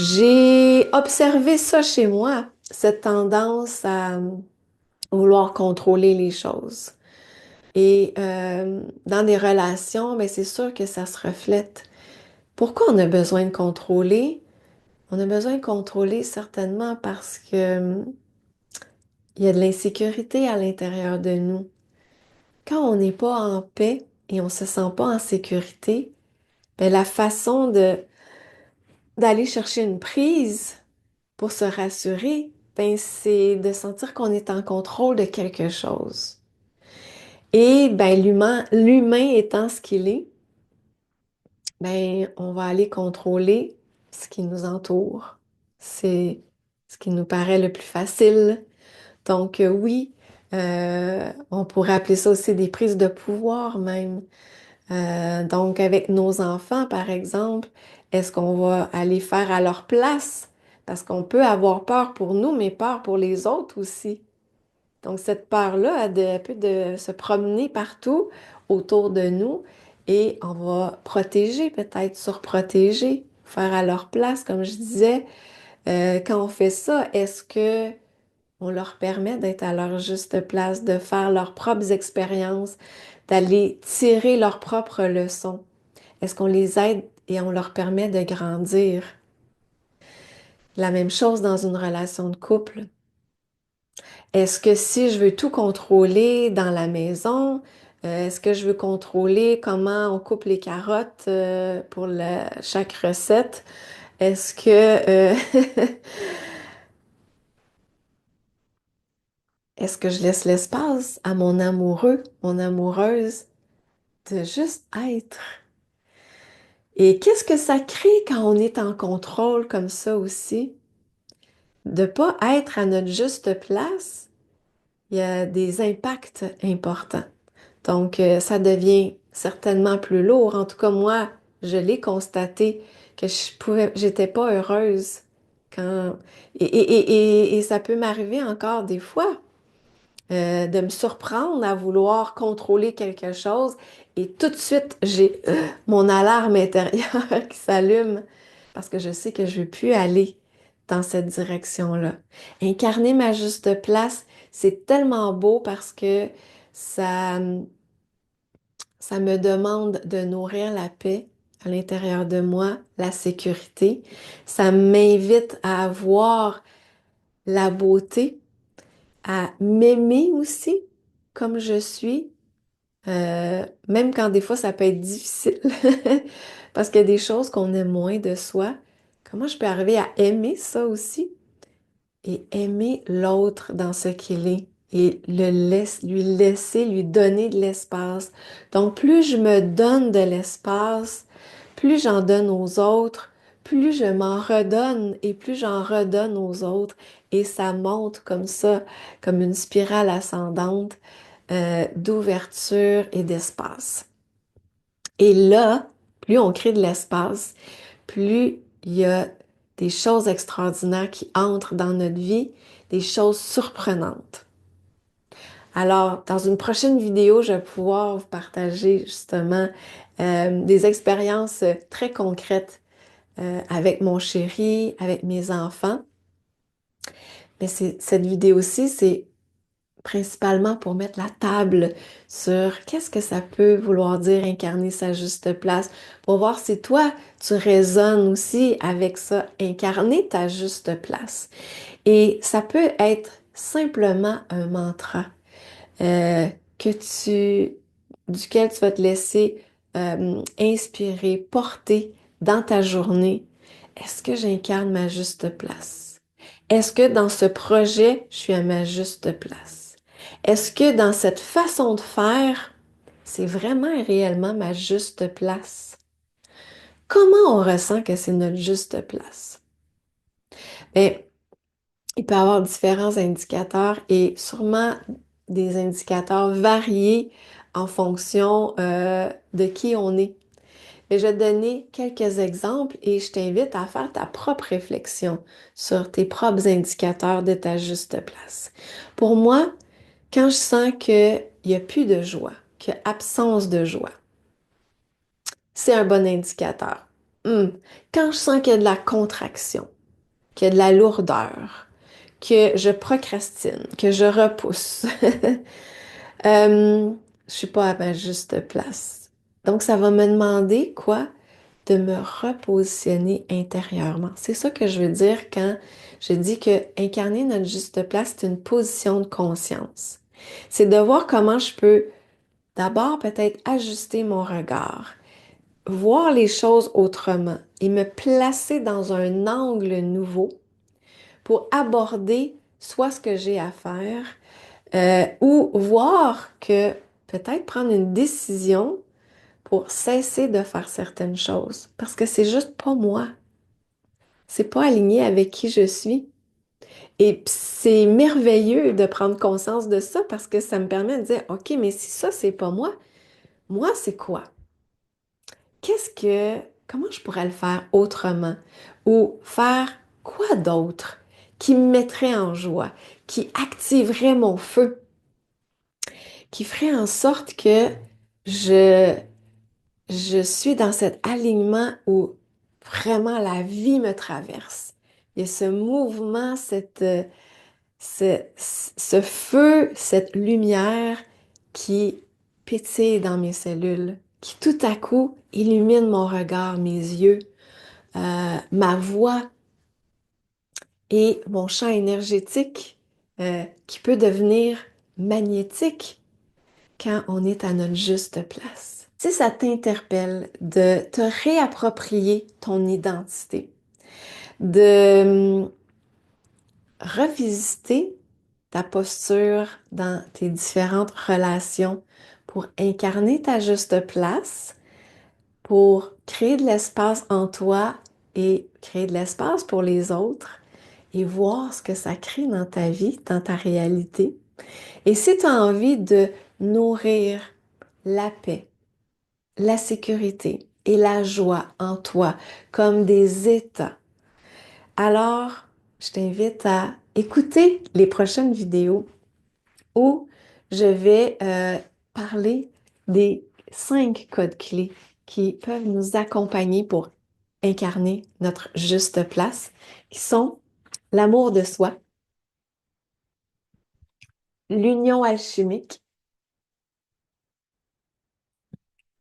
J'ai observé ça chez moi, cette tendance à vouloir contrôler les choses. Et dans des relations, ben, c'est sûr que ça se reflète. Pourquoi on a besoin de contrôler? On a besoin de contrôler certainement parce que il y a de l'insécurité à l'intérieur de nous. Quand on n'est pas en paix et on se sent pas en sécurité, ben, la façon d'aller chercher une prise pour se rassurer, ben, c'est de sentir qu'on est en contrôle de quelque chose. Et ben, l'humain étant ce qu'il est, ben, on va aller contrôler ce qui nous entoure. C'est ce qui nous paraît le plus facile. Donc, oui, on pourrait appeler ça aussi des prises de pouvoir même. Donc, avec nos enfants, par exemple, est-ce qu'on va aller faire à leur place? Parce qu'on peut avoir peur pour nous, mais peur pour les autres aussi. Donc, cette peur-là, elle peut de se promener partout autour de nous et on va protéger, peut-être surprotéger, faire à leur place, comme je disais. Quand on fait ça, est-ce que on leur permet d'être à leur juste place, de faire leurs propres expériences, d'aller tirer leurs propres leçons? Est-ce qu'on les aide et on leur permet de grandir? La même chose dans une relation de couple. Est-ce que si je veux tout contrôler dans la maison, est-ce que je veux contrôler comment on coupe les carottes pour chaque recette? Est-ce que est-ce que je laisse l'espace à mon amoureux, mon amoureuse de juste être? Et qu'est-ce que ça crée quand on est en contrôle comme ça aussi? De pas être à notre juste place, il y a des impacts importants. Donc, ça devient certainement plus lourd. En tout cas, moi, je l'ai constaté que j'étais pas heureuse quand, et ça peut m'arriver encore des fois, de me surprendre à vouloir contrôler quelque chose et tout de suite, j'ai mon alarme intérieure qui s'allume parce que je sais que je ne veux plus aller dans cette direction-là. Incarner ma juste place, c'est tellement beau parce que ça, ça me demande de nourrir la paix à l'intérieur de moi, la sécurité. Ça m'invite à avoir la beauté, à m'aimer aussi comme je suis, même quand des fois ça peut être difficile, parce qu'il y a des choses qu'on aime moins de soi. Comment je peux arriver à aimer ça aussi et aimer l'autre dans ce qu'il est et lui laisser, lui donner de l'espace. Donc, plus je me donne de l'espace, plus j'en donne aux autres, plus je m'en redonne et plus j'en redonne aux autres. Et ça monte comme ça, comme une spirale ascendante d'ouverture et d'espace. Et là, plus on crée de l'espace, plus il y a des choses extraordinaires qui entrent dans notre vie, des choses surprenantes. Alors, dans une prochaine vidéo, je vais pouvoir vous partager justement des expériences très concrètes avec mon chéri, avec mes enfants. Mais cette vidéo-ci, c'est principalement pour mettre la table sur qu'est-ce que ça peut vouloir dire incarner sa juste place, pour voir si toi, tu résonnes aussi avec ça, incarner ta juste place. Et ça peut être simplement un mantra euh, que duquel tu vas te laisser inspirer, porter dans ta journée. Est-ce que j'incarne ma juste place? Est-ce que dans ce projet, je suis à ma juste place? Est-ce que dans cette façon de faire, c'est vraiment et réellement ma juste place? Comment on ressent que c'est notre juste place? Bien, il peut y avoir différents indicateurs et sûrement des indicateurs variés en fonction de qui on est. Mais je vais te donner quelques exemples et je t'invite à faire ta propre réflexion sur tes propres indicateurs de ta juste place. Pour moi, quand je sens qu'il n'y a plus de joie, qu'il y a absence de joie, c'est un bon indicateur. hum, quand je sens qu'il y a de la contraction, qu'il y a de la lourdeur, que je procrastine, que je repousse, je suis pas à ma juste place. Donc, ça va me demander quoi? De me repositionner intérieurement. C'est ça que je veux dire quand je dis que incarner notre juste place, c'est une position de conscience. C'est de voir comment je peux d'abord peut-être ajuster mon regard, voir les choses autrement et me placer dans un angle nouveau pour aborder soit ce que j'ai à faire ou voir que peut-être prendre une décision pour cesser de faire certaines choses parce que c'est juste pas moi. C'est pas aligné avec qui je suis. Et c'est merveilleux de prendre conscience de ça parce que ça me permet de dire, OK, mais si ça, c'est pas moi, moi, c'est quoi? Comment je pourrais le faire autrement? Ou faire quoi d'autre qui me mettrait en joie, qui activerait mon feu, qui ferait en sorte que je, je suis dans cet alignement où vraiment la vie me traverse. Il y a ce mouvement, ce feu, cette lumière qui pétille dans mes cellules, qui tout à coup illumine mon regard, mes yeux, ma voix et mon champ énergétique qui peut devenir magnétique quand on est à notre juste place. Si ça t'interpelle de te réapproprier ton identité, de revisiter ta posture dans tes différentes relations pour incarner ta juste place, pour créer de l'espace en toi et créer de l'espace pour les autres et voir ce que ça crée dans ta vie, dans ta réalité. Et si tu as envie de nourrir la paix, la sécurité et la joie en toi comme des états, alors je t'invite à écouter les prochaines vidéos où je vais parler des 5 codes clés qui peuvent nous accompagner pour incarner notre juste place, qui sont l'amour de soi, l'union alchimique,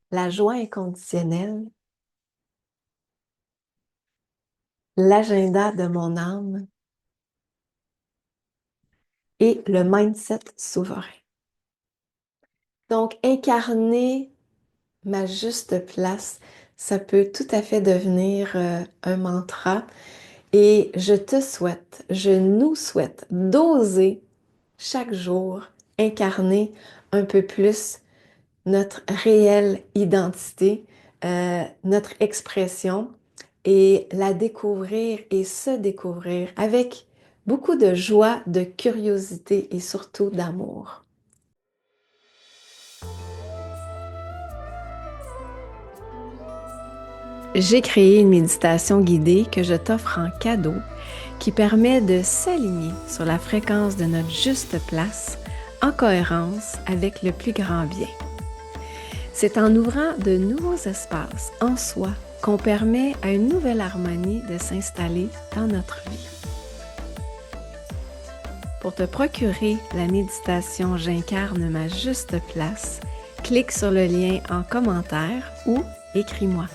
la joie inconditionnelle, l'agenda de mon âme et le mindset souverain. Donc, incarner ma juste place, ça peut tout à fait devenir un mantra. Et je te souhaite, je nous souhaite d'oser chaque jour incarner un peu plus notre réelle identité, notre expression et la découvrir et se découvrir avec beaucoup de joie, de curiosité et surtout d'amour. J'ai créé une méditation guidée que je t'offre en cadeau qui permet de s'aligner sur la fréquence de notre juste place en cohérence avec le plus grand bien. C'est en ouvrant de nouveaux espaces en soi qu'on permet à une nouvelle harmonie de s'installer dans notre vie. Pour te procurer la méditation J'incarne ma juste place, clique sur le lien en commentaire ou écris-moi.